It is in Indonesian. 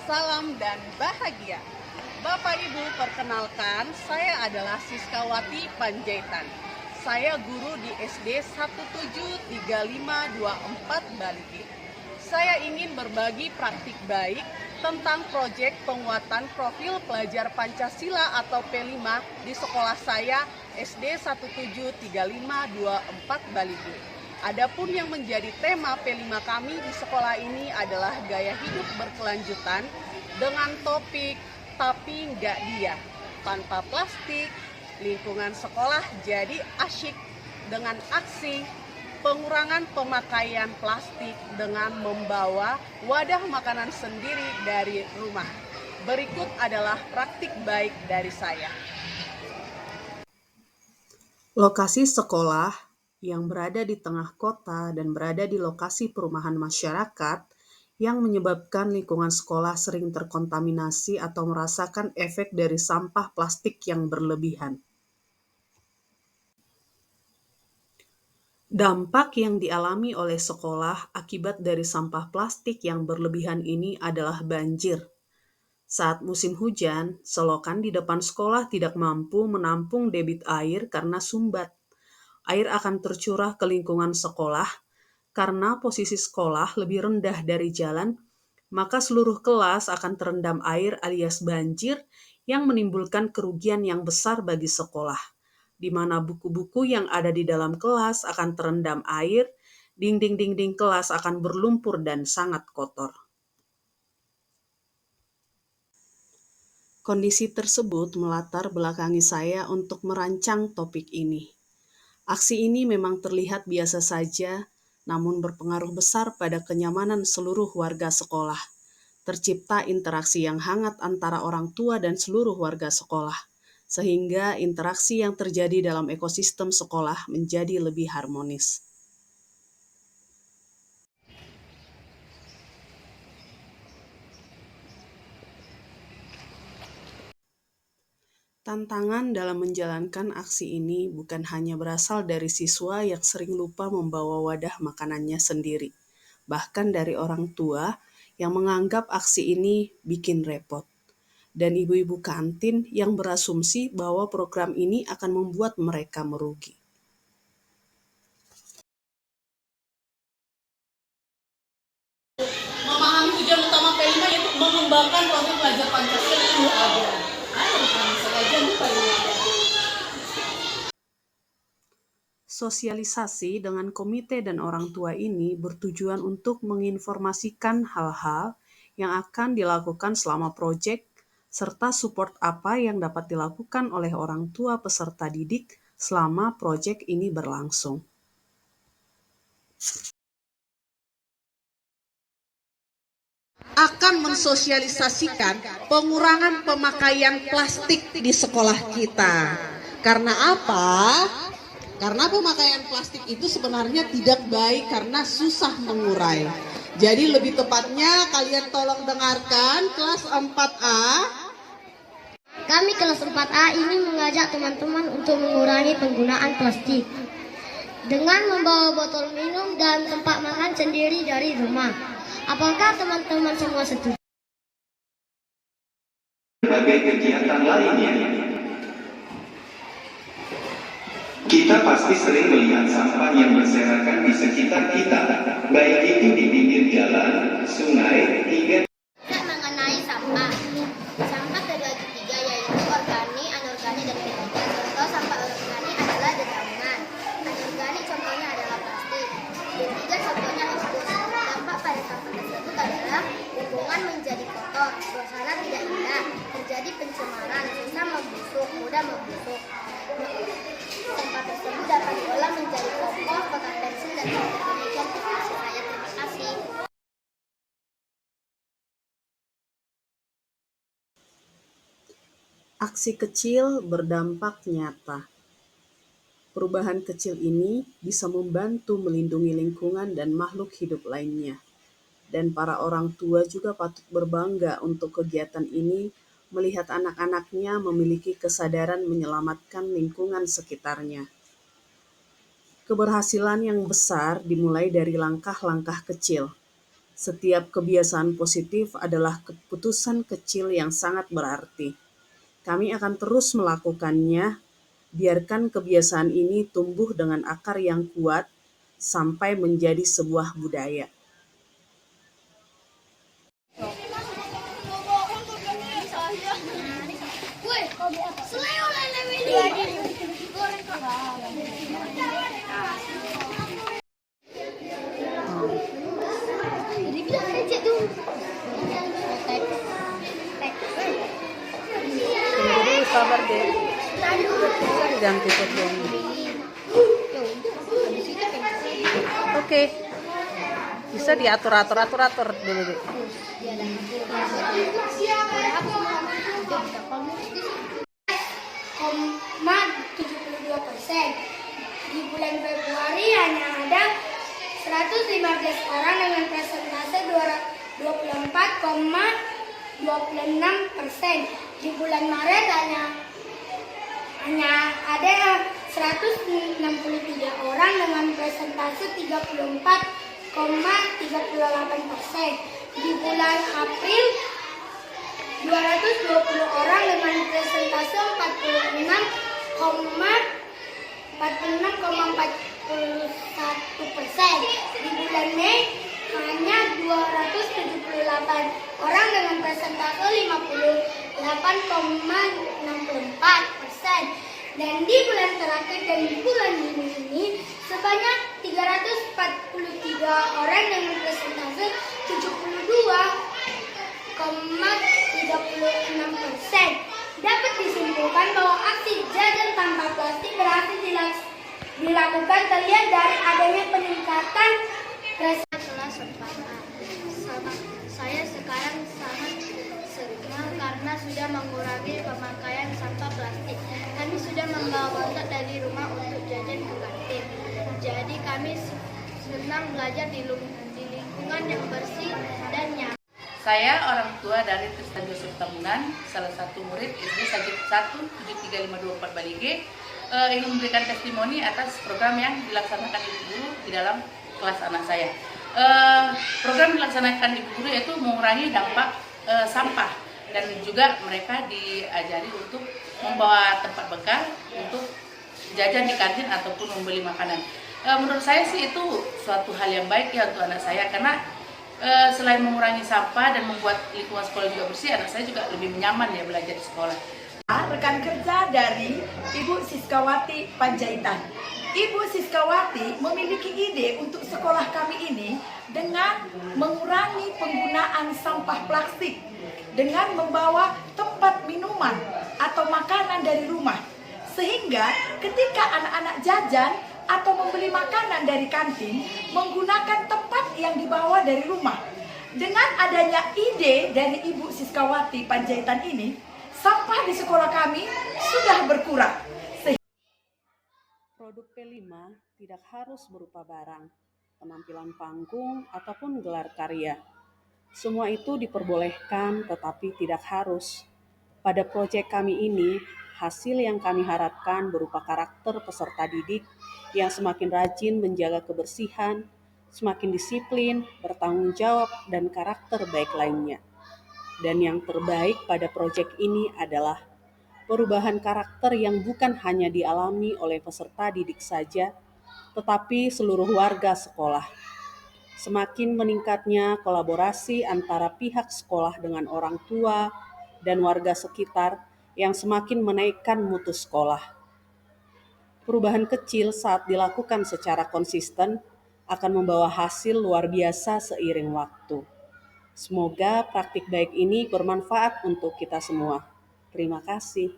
salam dan bahagia. Bapak Ibu, perkenalkan, saya adalah Siskawati Panjaitan. Saya guru di SD 173524 Baliki. Saya ingin berbagi praktik baik tentang proyek penguatan profil pelajar Pancasila atau P5 di sekolah saya SD 173524 Baliki. Adapun yang menjadi tema P5 kami di sekolah ini adalah gaya hidup berkelanjutan dengan topik tapi nggak dia, tanpa plastik, lingkungan sekolah jadi asyik dengan aksi pengurangan pemakaian plastik dengan membawa wadah makanan sendiri dari rumah. Berikut adalah praktik baik dari saya. Lokasi sekolah yang berada di tengah kota dan berada di lokasi perumahan masyarakat yang menyebabkan lingkungan sekolah sering terkontaminasi atau merasakan efek dari sampah plastik yang berlebihan. Dampak yang dialami oleh sekolah akibat dari sampah plastik yang berlebihan ini adalah banjir. Saat musim hujan, selokan di depan sekolah tidak mampu menampung debit air karena sumbat. Air akan tercurah ke lingkungan sekolah. Karena posisi sekolah lebih rendah dari jalan, maka seluruh kelas akan terendam air alias banjir yang menimbulkan kerugian yang besar bagi sekolah, di mana buku-buku yang ada di dalam kelas akan terendam air, dinding-dinding kelas akan berlumpur dan sangat kotor. Kondisi tersebut melatar belakangi saya untuk merancang topik ini. Aksi ini memang terlihat biasa saja, namun berpengaruh besar pada kenyamanan seluruh warga sekolah. Tercipta interaksi yang hangat antara orang tua dan seluruh warga sekolah, sehingga interaksi yang terjadi dalam ekosistem sekolah menjadi lebih harmonis. Tantangan dalam menjalankan aksi ini bukan hanya berasal dari siswa yang sering lupa membawa wadah makanannya sendiri, bahkan dari orang tua yang menganggap aksi ini bikin repot, dan ibu-ibu kantin yang berasumsi bahwa program ini akan membuat mereka merugi. Memahami tujuan utama P5 yaitu mengembangkan profil pelajar Pancasila itu ada. Sosialisasi dengan komite dan orang tua ini bertujuan untuk menginformasikan hal-hal yang akan dilakukan selama proyek, serta support apa yang dapat dilakukan oleh orang tua peserta didik selama proyek ini berlangsung. Akan mensosialisasikan pengurangan pemakaian plastik di sekolah kita. Karena apa? Karena pemakaian plastik itu sebenarnya tidak baik karena susah mengurai. Jadi lebih tepatnya kalian tolong dengarkan kelas 4A. Kami kelas 4A ini mengajak teman-teman untuk mengurangi penggunaan plastik dengan membawa botol minum dan tempat makan sendiri dari rumah. Apakah teman-teman semua setuju? Berbagai kegiatan lainnya. Kita pasti sering melihat sampah yang berserakan di sekitar kita, baik itu di pinggir jalan, sungai, hingga Mengenai sampah. Sampah terbagi tiga, yaitu organik, anorganik, dan ketiga. Contoh sampah organik adalah dedaunan. Anorganik contohnya adalah plastik. Ketiga contohnya infus. Dampak pada sampah tersebut adalah lingkungan menjadi kotor, suasana tidak indah, terjadi pencemaran, susah membusuk, mudah membusuk. Sampah tersebut dapat diolah menjadi kompos, kotak pensil, dan demikian informasi saya. Terima kasih. Aksi kecil berdampak nyata. Perubahan kecil ini bisa membantu melindungi lingkungan dan makhluk hidup lainnya. Dan para orang tua juga patut berbangga untuk kegiatan ini, melihat anak-anaknya memiliki kesadaran menyelamatkan lingkungan sekitarnya. Keberhasilan yang besar dimulai dari langkah-langkah kecil. Setiap kebiasaan positif adalah keputusan kecil yang sangat berarti. Kami akan terus melakukannya, biarkan kebiasaan ini tumbuh dengan akar yang kuat sampai menjadi sebuah budaya. Jadi bisa lecet tuh. Tunggu dulu, sabar deh. Jangan tutup dong. Oke. Bisa diatur dulu deh. Koma 72%. Di bulan Februari hanya ada 115 orang dengan persentase 24,26%. Di bulan Maret hanya ada 163 orang dengan persentase 34,38%. Di bulan April 220 orang dengan persentase 46,41%. Di bulan Mei hanya 278 orang dengan persentase 58,64%. Dan di bulan terakhir dan di bulan Juni ini sebanyak 343 orang dengan persentase 72,36%. Dapat disimpulkan bahwa aksi jajan tanpa plastik berhasil dilakukan terlihat dari adanya peningkatan kelas 4A. Saya sekarang sangat senang karena sudah mengurangi pemakaian sampah plastik. Kami sudah membawa kotak dari rumah untuk jajan ke kantin. Jadi kami senang belajar di lingkungan yang bersih dan nyaman. Saya orang tua dari Tristan Yusuf Tamunan, salah satu murid SD Sajid 1 73524 Balige, ingin memberikan testimoni atas program yang dilaksanakan Ibu Guru di dalam kelas anak saya. Program dilaksanakan Ibu Guru yaitu mengurangi dampak sampah, dan juga mereka diajari untuk membawa tempat bekal untuk jajan di kantin ataupun membeli makanan. Menurut saya sih itu suatu hal yang baik ya untuk anak saya, karena selain mengurangi sampah dan membuat lingkungan sekolah juga bersih, anak saya juga lebih nyaman ya belajar di sekolah. Rekan kerja dari Ibu Siskawati Panjaitan. Ibu Siskawati memiliki ide untuk sekolah kami ini dengan mengurangi penggunaan sampah plastik dengan membawa tempat minuman atau makanan dari rumah. Sehingga ketika anak-anak jajan atau membeli makanan dari kantin menggunakan tempat yang dibawa dari rumah. Dengan adanya ide dari Ibu Siskawati Panjaitan ini, sampah di sekolah kami sudah berkurang. Produk P5 tidak harus berupa barang, penampilan panggung, ataupun gelar karya. Semua itu diperbolehkan tetapi tidak harus. Pada proyek kami ini, hasil yang kami harapkan berupa karakter peserta didik yang semakin rajin menjaga kebersihan, semakin disiplin, bertanggung jawab, dan karakter baik lainnya. Dan yang terbaik pada proyek ini adalah perubahan karakter yang bukan hanya dialami oleh peserta didik saja, tetapi seluruh warga sekolah. Semakin meningkatnya kolaborasi antara pihak sekolah dengan orang tua dan warga sekitar yang semakin menaikkan mutu sekolah. Perubahan kecil saat dilakukan secara konsisten akan membawa hasil luar biasa seiring waktu. Semoga praktik baik ini bermanfaat untuk kita semua. Terima kasih.